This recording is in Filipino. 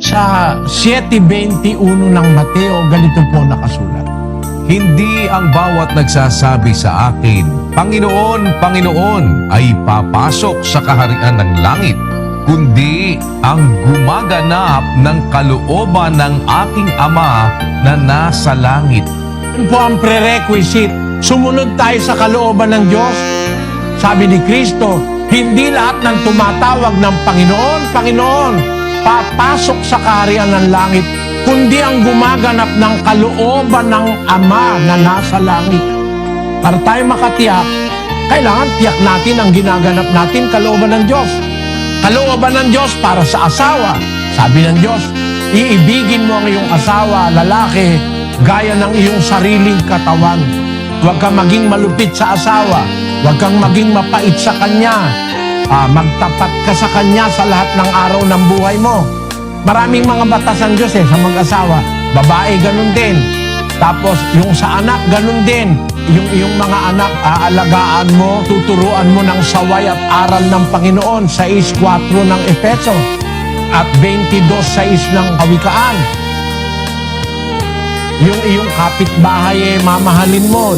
Sa 7:21 ng Mateo, ganito po nakasulat. Hindi ang bawat nagsasabi sa akin, Panginoon, Panginoon, ay papasok sa kaharian ng langit, kundi ang gumaganap ng kalooban ng aking Ama na nasa langit. Yun po ang prerequisite. Sumunod tayo sa kalooban ng Diyos. Sabi ni Kristo, hindi lahat ng tumatawag ng Panginoon, Panginoon, papasok sa kaharian ng langit, kundi ang gumaganap ng kalooban ng Ama na nasa langit. Para tayo makatiyak, kailangan tiyak natin ang ginaganap natin kalooban ng Diyos. Kalooban ng Diyos para sa asawa. Sabi ng Diyos, iibigin mo ang iyong asawa, lalaki, gaya ng iyong sariling katawan. Huwag kang maging malupit sa asawa. Huwag kang maging mapait sa kanya. Magtapat ka sa kanya sa lahat ng araw ng buhay mo. Maraming mga batas ang Diyos sa mag-asawa. Babae, ganun din. Tapos, yung sa anak, ganun din. Yung mga anak, aalagaan mo, tuturuan mo ng saway at aral ng Panginoon, 6:4 ng Efeso, at 22:6 ng Kawikaan. Yung iyong kapitbahay, mamahalin mo.